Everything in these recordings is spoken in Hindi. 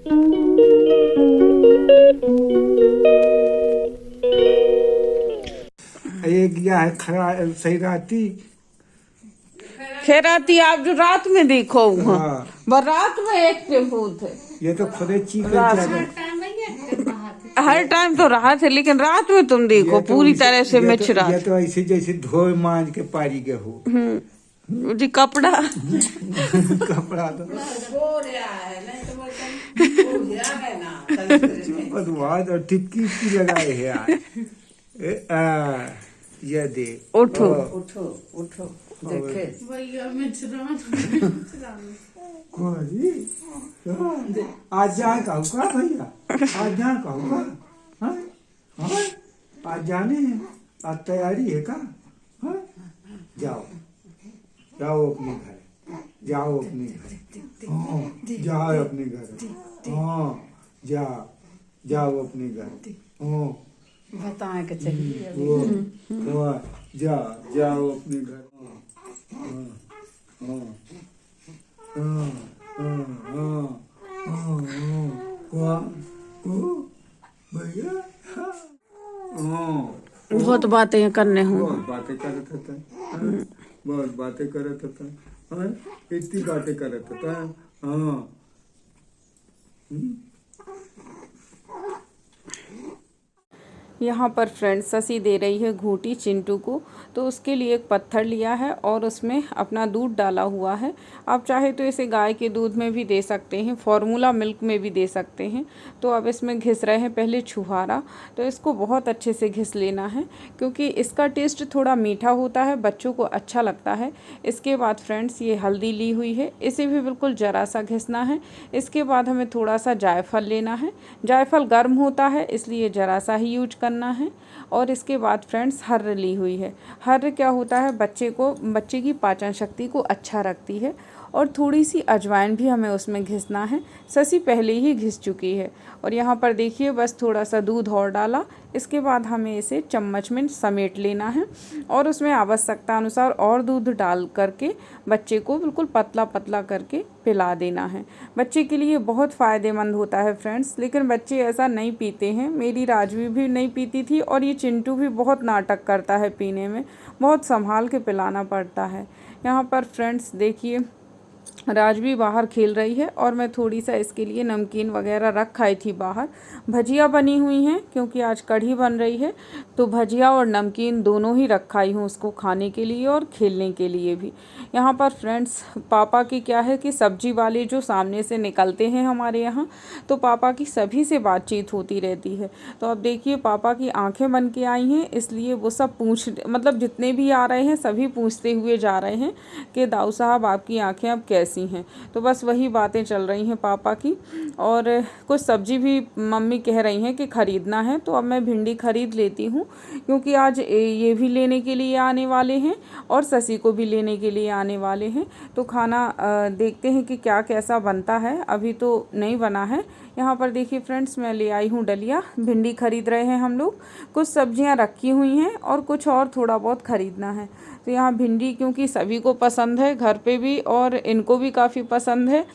ये गया है खरा सही राती खैराती आप जो रात में देखो हाँ। वो रात में एक्टिव होते। ये तो खुदे चीख हर टाइम तो राहत है, लेकिन रात में तुम देखो पूरी तरह से मिच रात। ये तो ऐसे जैसे धोए मांझ के पारी के हो जी कपड़ा कपड़ा तो बदवाद और टिपकी की लगाए है यार। ये दे उठो उठो उठो देखे आज जाए कहूँगा भैया, आज जाए कहूँगा आज जाने हैं, आज तैयारी है का? जाओ जाओ अपने घर, जाओ अपने घर, जाओ अपने घर, हाँ जाओ अपने घर, बताए के चलिए वो जाओ अपने घर, भैया बहुत बातें करने हूँ, बहुत बातें करत होता, बहुत बातें करत होता, इतनी बातें करत होता। हाँ यहाँ पर फ्रेंड्स ससी दे रही है घूटी चिंटू को, तो उसके लिए एक पत्थर लिया है और उसमें अपना दूध डाला हुआ है। आप चाहे तो इसे गाय के दूध में भी दे सकते हैं, फार्मूला मिल्क में भी दे सकते हैं। तो अब इसमें घिस रहे हैं पहले छुहारा, तो इसको बहुत अच्छे से घिस लेना है क्योंकि इसका टेस्ट थोड़ा मीठा होता है, बच्चों को अच्छा लगता है। इसके बाद फ्रेंड्स ये हल्दी ली हुई है, इसे भी बिल्कुल ज़रा सा घिसना है। इसके बाद हमें थोड़ा सा जायफल लेना है, जायफल गर्म होता है इसलिए ज़रा सा ही यूज करना है। और इसके बाद फ्रेंड्स हर्र ली हुई है। हर्र क्या होता है, बच्चे की पाचन शक्ति को अच्छा रखती है। और थोड़ी सी अजवाइन भी हमें उसमें घिसना है, ससी पहले ही घिस चुकी है। और यहाँ पर देखिए बस थोड़ा सा दूध और डाला। इसके बाद हमें इसे चम्मच में समेट लेना है और उसमें आवश्यकता अनुसार और दूध डाल करके बच्चे को बिल्कुल पतला पतला करके पिला देना है। बच्चे के लिए बहुत फ़ायदेमंद होता है फ्रेंड्स, लेकिन बच्चे ऐसा नहीं पीते हैं। मेरी राजवी भी नहीं पीती थी और ये चिंटू भी बहुत नाटक करता है पीने में, बहुत संभाल के पिलाना पड़ता है। यहाँ पर फ्रेंड्स देखिए राजवी बाहर खेल रही है और मैं थोड़ी सा इसके लिए नमकीन वगैरह रख आई थी बाहर। भजिया बनी हुई हैं क्योंकि आज कढ़ी बन रही है, तो भजिया और नमकीन दोनों ही रखाई हूँ उसको खाने के लिए और खेलने के लिए भी। यहाँ पर फ्रेंड्स पापा की क्या है कि सब्जी वाले जो सामने से निकलते हैं हमारे यहाँ, तो पापा की सभी से बातचीत होती रहती है। तो अब देखिए पापा की आंखें बन के आई हैं, इसलिए वो सब मतलब जितने भी आ रहे हैं सभी पूछते हुए जा रहे हैं कि दाऊ साहब आपकी आंखें अब कैसी हैं। तो बस वही बातें चल रही हैं पापा की। और कुछ सब्जी भी मम्मी कह रही हैं कि ख़रीदना है, तो अब मैं भिंडी ख़रीद लेती हूँ क्योंकि आज ये भी लेने के लिए आने वाले हैं और ससी को भी लेने के लिए आने वाले हैं। तो खाना देखते हैं कि क्या कैसा बनता है, अभी तो नहीं बना है। यहाँ पर देखिए फ्रेंड्स मैं ले आई हूँ डलिया, भिंडी ख़रीद रहे हैं हम लोग। कुछ सब्जियाँ रखी हुई हैं और कुछ और थोड़ा बहुत ख़रीदना है। तो यहाँ भिंडी क्योंकि सभी को पसंद है घर पे भी और इनको भी काफ़ी पसंद है,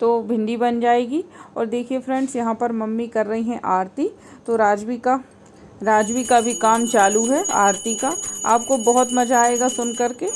तो भिंडी बन जाएगी। और देखिए फ्रेंड्स यहाँ पर मम्मी कर रही हैं आरती, तो राजवी का भी काम चालू है आरती का। आपको बहुत मज़ा आएगा सुन करके।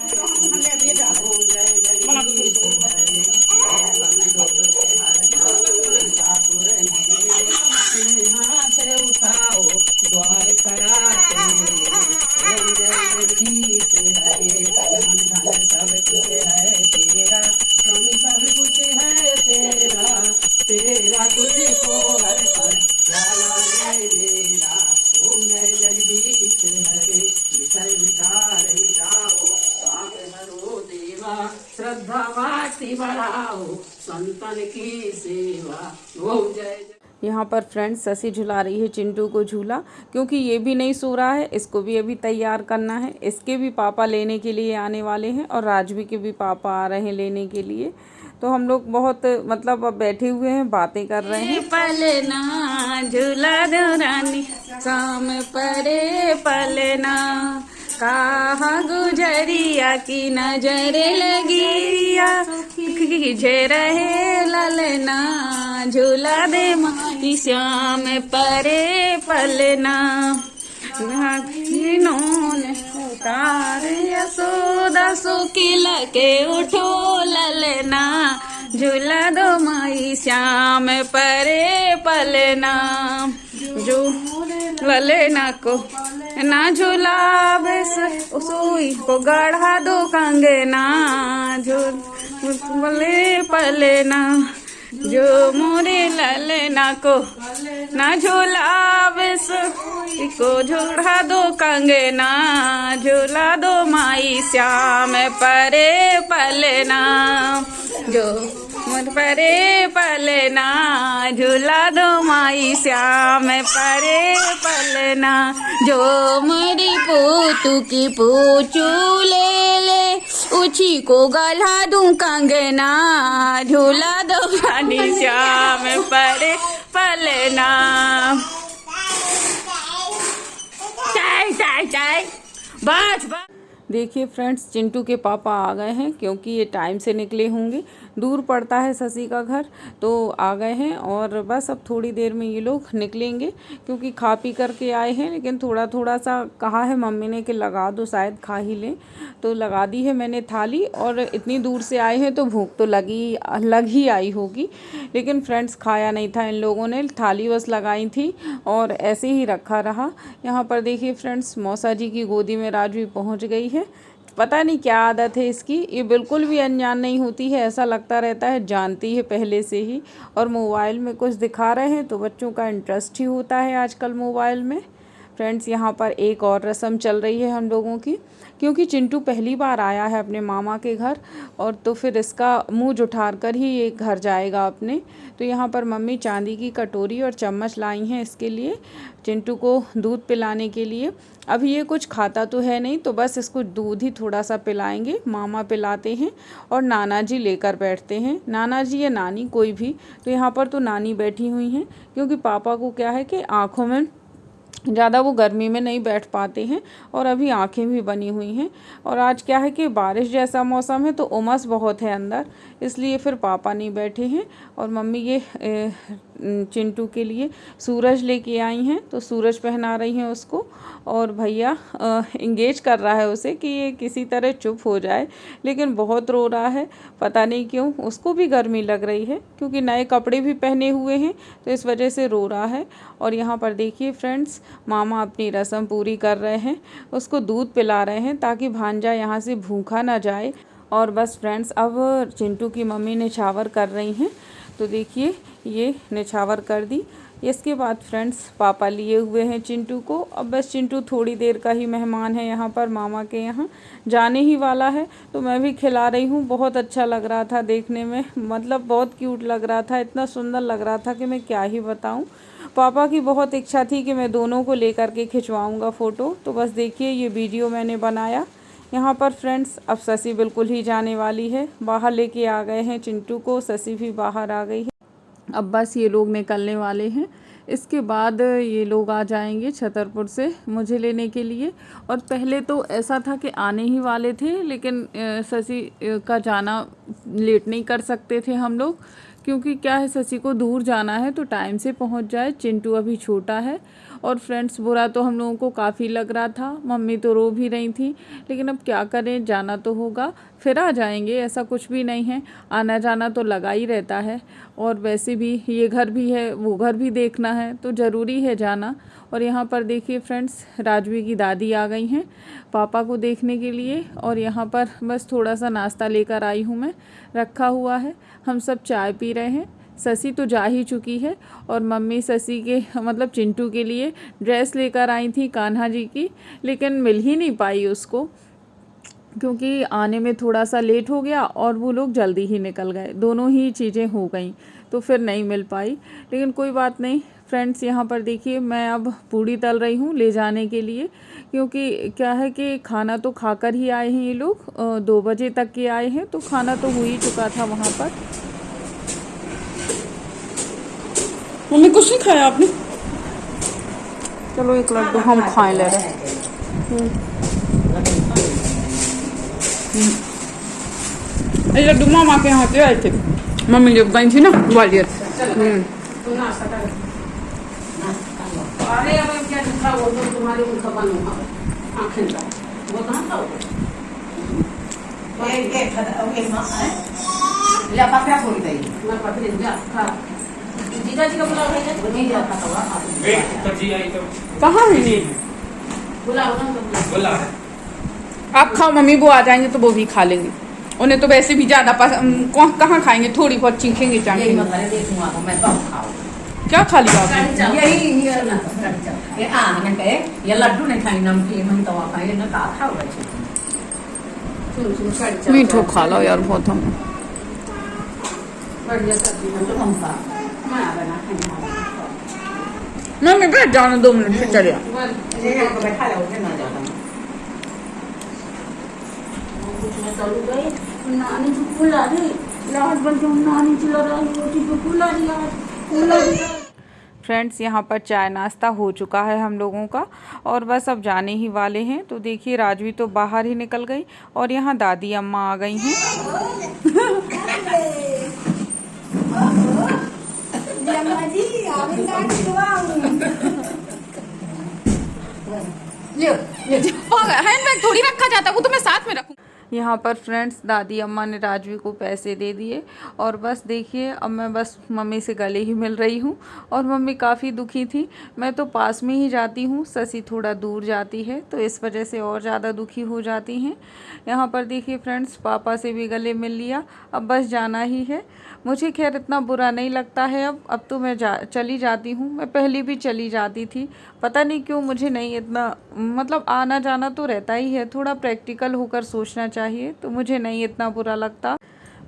संतन की सेवा हो जय। यहाँ पर फ्रेंड्स ससी झुला रही है चिंटू को झूला, क्योंकि ये भी नहीं सो रहा है, इसको भी अभी तैयार करना है। इसके भी पापा लेने के लिए आने वाले हैं और राजवी के भी पापा आ रहे हैं लेने के लिए। तो हम लोग बहुत मतलब अब बैठे हुए हैं, बातें कर रहे हैं। पलना झूला दो रानी शाम परे पलना, कहाँ गुजरिया की नजर लगिया खींचे रहे ललना झूला दे माई श्याम परे पलना इन्होंने उतार यशोदा सुखिल के उठो ललना झूला दो माई श्याम परे पलना जो ललना को ना झूला बस सुई को गढ़ा दो कंगना झूले पलना जो मोरे ललना को ना झूला बस को झूला दो कंगना झूला दो माई श्याम परे पलना जो मुझ परे पलना झूला दो माई श्याम परे पलना जो मेरी पूतू की पूछू ले उची को गला दूं कंगना झूला दो रानी श्याम परे पलना चाय चाय चाय बस। देखिए फ्रेंड्स, चिंटू के पापा आ गए हैं क्योंकि ये टाइम से निकले होंगे। दूर पड़ता है शशि का घर, तो आ गए हैं और बस अब थोड़ी देर में ये लोग निकलेंगे क्योंकि खा पी करके आए हैं। लेकिन थोड़ा थोड़ा सा कहा है मम्मी ने कि लगा दो, शायद खा ही लें, तो लगा दी है मैंने थाली। और इतनी दूर से आए हैं तो भूख तो लग ही आई होगी। लेकिन फ्रेंड्स, खाया नहीं था इन लोगों ने, थाली बस लगाई थी और ऐसे ही रखा रहा। यहाँ पर देखिए फ्रेंड्स, मौसा जी की गोदी में राजवी पहुँच गई है। पता नहीं क्या आदत है इसकी, ये बिल्कुल भी अनजान नहीं होती है, ऐसा लगता रहता है जानती है पहले से ही। और मोबाइल में कुछ दिखा रहे हैं तो बच्चों का इंटरेस्ट ही होता है आजकल मोबाइल में। फ्रेंड्स, यहाँ पर एक और रस्म चल रही है हम लोगों की, क्योंकि चिंटू पहली बार आया है अपने मामा के घर, और तो फिर इसका मुंह जुठार कर ही ये घर जाएगा अपने। तो यहाँ पर मम्मी चांदी की कटोरी और चम्मच लाई हैं इसके लिए, चिंटू को दूध पिलाने के लिए। अभी ये कुछ खाता तो है नहीं, तो बस इसको दूध ही थोड़ा सा पिलाएंगे। मामा पिलाते हैं और नाना जी लेकर बैठते हैं, नाना जी या नानी कोई भी। तो यहाँ पर तो नानी बैठी हुई हैं क्योंकि पापा को क्या है कि आँखों में ज़्यादा वो गर्मी में नहीं बैठ पाते हैं और अभी आंखें भी बनी हुई हैं। और आज क्या है कि बारिश जैसा मौसम है तो उमस बहुत है अंदर, इसलिए फिर पापा नहीं बैठे हैं। और मम्मी ये चिंटू के लिए सूरज लेके आई हैं, तो सूरज पहना रही हैं उसको। और भैया इंगेज कर रहा है उसे कि ये किसी तरह चुप हो जाए, लेकिन बहुत रो रहा है, पता नहीं क्यों। उसको भी गर्मी लग रही है क्योंकि नए कपड़े भी पहने हुए हैं, तो इस वजह से रो रहा है। और यहाँ पर देखिए फ्रेंड्स, मामा अपनी रस्म पूरी कर रहे हैं, उसको दूध पिला रहे हैं ताकि भांजा यहाँ से भूखा ना जाए। और बस फ्रेंड्स, अब चिंटू की मम्मी निछावर कर रही हैं, तो देखिए ये निछावर कर दी। इसके बाद फ्रेंड्स, पापा लिए हुए हैं चिंटू को। अब बस चिंटू थोड़ी देर का ही मेहमान है यहाँ पर, मामा के यहाँ जाने ही वाला है, तो मैं भी खिला रही हूँ। बहुत अच्छा लग रहा था देखने में, मतलब बहुत क्यूट लग रहा था, इतना सुंदर लग रहा था कि मैं क्या ही बताऊँ। पापा की बहुत इच्छा थी कि मैं दोनों को लेकर के खिंचवाऊँगा फ़ोटो, तो बस देखिए ये वीडियो मैंने बनाया। यहाँ पर फ्रेंड्स, अब शशि बिल्कुल ही जाने वाली है, बाहर लेके आ गए हैं चिंटू को, शशि भी बाहर आ गई है। अब बस ये लोग निकलने वाले हैं, इसके बाद ये लोग आ जाएंगे छतरपुर से मुझे लेने के लिए। और पहले तो ऐसा था कि आने ही वाले थे, लेकिन शशि का जाना लेट नहीं कर सकते थे हम लोग, क्योंकि क्या है, शशि को दूर जाना है तो टाइम से पहुंच जाए, चिंटू अभी छोटा है। और फ्रेंड्स, बुरा तो हम लोगों को काफ़ी लग रहा था, मम्मी तो रो भी रही थी, लेकिन अब क्या करें, जाना तो होगा। फिर आ जाएंगे, ऐसा कुछ भी नहीं है, आना जाना तो लगा ही रहता है। और वैसे भी ये घर भी है, वो घर भी देखना है, तो ज़रूरी है जाना। और यहाँ पर देखिए फ्रेंड्स, राजवी की दादी आ गई हैं पापा को देखने के लिए। और यहाँ पर बस थोड़ा सा नाश्ता लेकर आई हूँ मैं, रखा हुआ है, हम सब चाय पी रहे हैं। शशि तो जा ही चुकी है, और मम्मी शशि के मतलब चिंटू के लिए ड्रेस लेकर आई थी कान्हा जी की, लेकिन मिल ही नहीं पाई उसको, क्योंकि आने में थोड़ा सा लेट हो गया और वो लोग जल्दी ही निकल गए, दोनों ही चीज़ें हो गई, तो फिर नहीं मिल पाई। लेकिन कोई बात नहीं फ्रेंड्स, यहाँ पर देखिए मैं अब पूड़ी तल रही हूँ ले जाने के लिए, क्योंकि क्या है कि खाना तो खाकर ही आए हैं ये लोग, 2 बजे तक के आए हैं, तो खाना तो हो ही चुका था वहाँ पर। मम्मी कुछ नहीं खाया आपने? चलो एक लड्डू हम खाए ले रहे हैं। लड्डू मामा के यहाँ से आए थे, मम्मी जब गई थी ना ग्वालियर। तुम नाश्ता कर। अरे अब क्या लिखा वो तो तुम्हारे मुख बन हुआ आँखें का वो कहाँ खाओगे? ले पकड़ा थोड़ी देर मैं पकड़े जा खा जीजा जी का बुलाओ है वो नहीं जाता था जी आई तो कहाँ है ये बुलाओ ना बोला आप खाओ मम्मी वो आ जाएंगे तो वो भी खा लेंगे उन्हें तो वैसे भी ज्यादा कहाँ खाएंगे थोड़ी बहुत चीखेंगे चाहेंगे मैं तो खाऊं क्या खा लिया आपने यही ये ये लड्डू नहीं खाई नमकीन हम तो खाए ना का खाओ मीठो खा लो यार बहुत हम बढ़िया सब्जी हम तो हम खा मैं बना मम्मी बैठ जाना 2 मिनट फिर चले ये को बैठा लो के ना जाता कुछ मैं चलू गई नानी जो फुला दी रात भर जो नानी चला रही रोटी को फुला दिया फ्रेंड्स यहाँ पर चाय नाश्ता हो चुका है हम लोगों का और बस अब जाने ही वाले हैं। तो देखिए राजवी तो बाहर ही निकल गई और यहाँ दादी अम्मा आ गई हैं। हैंडबैग थोड़ी रखा जाता वो तो मैं साथ में रखूँ। यहाँ पर फ्रेंड्स दादी अम्मा ने राजवी को पैसे दे दिए और बस देखिए अब मैं बस मम्मी से गले ही मिल रही हूँ और मम्मी काफ़ी दुखी थी। मैं तो पास में ही जाती हूँ, ससी थोड़ा दूर जाती है तो इस वजह से और ज़्यादा दुखी हो जाती हैं। यहाँ पर देखिए फ्रेंड्स पापा से भी गले मिल लिया, अब बस जाना ही है। मुझे खैर इतना बुरा नहीं लगता है अब तो मैं चली जाती हूँ। मैं पहले भी चली जाती थी, पता नहीं क्यों मुझे नहीं इतना मतलब आना जाना तो रहता ही है, थोड़ा प्रैक्टिकल होकर सोचना चाहिए तो मुझे नहीं इतना बुरा लगता।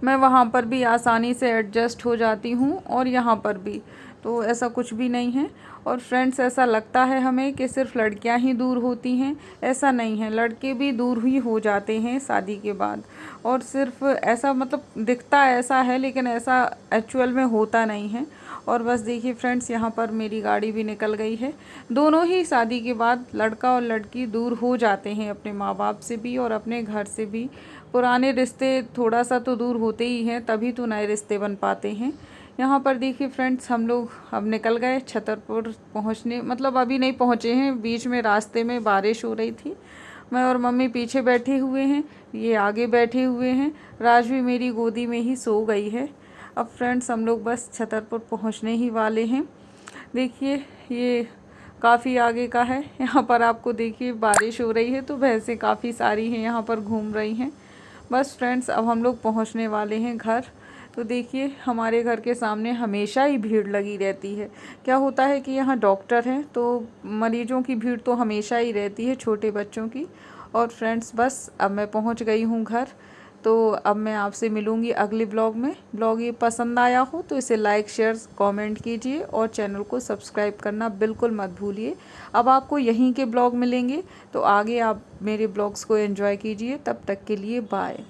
मैं वहाँ पर भी आसानी से एडजस्ट हो जाती हूँ और यहाँ पर भी, तो ऐसा कुछ भी नहीं है। और फ्रेंड्स ऐसा लगता है हमें कि सिर्फ लड़कियाँ ही दूर होती हैं, ऐसा नहीं है, लड़के भी दूर ही हो जाते हैं शादी के बाद। और सिर्फ ऐसा मतलब दिखता ऐसा है लेकिन ऐसा एक्चुअल में होता नहीं है। और बस देखिए फ्रेंड्स यहाँ पर मेरी गाड़ी भी निकल गई है। दोनों ही शादी के बाद लड़का और लड़की दूर हो जाते हैं अपने माँ बाप से भी और अपने घर से भी। पुराने रिश्ते थोड़ा सा तो दूर होते ही हैं, तभी तो नए रिश्ते बन पाते हैं। यहाँ पर देखिए फ्रेंड्स हम लोग अब निकल गए छतरपुर पहुँचने, मतलब अभी नहीं पहुँचे हैं, बीच में रास्ते में बारिश हो रही थी। मैं और मम्मी पीछे बैठे हुए हैं, ये आगे बैठे हुए हैं, राजवी मेरी गोदी में ही सो गई है। अब फ्रेंड्स हम लोग बस छतरपुर पहुँचने ही वाले हैं। देखिए ये काफ़ी आगे का है। यहाँ पर आपको देखिए बारिश हो रही है तो भैंसें काफ़ी सारी हैं यहाँ पर घूम रही हैं। बस फ्रेंड्स अब हम लोग पहुँचने वाले हैं घर। तो देखिए हमारे घर के सामने हमेशा ही भीड़ लगी रहती है। क्या होता है कि यहाँ डॉक्टर हैं तो मरीजों की भीड़ तो हमेशा ही रहती है, छोटे बच्चों की। और फ्रेंड्स बस अब मैं पहुँच गई हूँ घर, तो अब मैं आपसे मिलूँगी अगले ब्लॉग में। ब्लॉग ये पसंद आया हो तो इसे लाइक शेयर कमेंट कीजिए और चैनल को सब्सक्राइब करना बिल्कुल मत भूलिए। अब आपको यहीं के ब्लॉग मिलेंगे तो आगे आप मेरे ब्लॉग्स को एंजॉय कीजिए। तब तक के लिए बाय।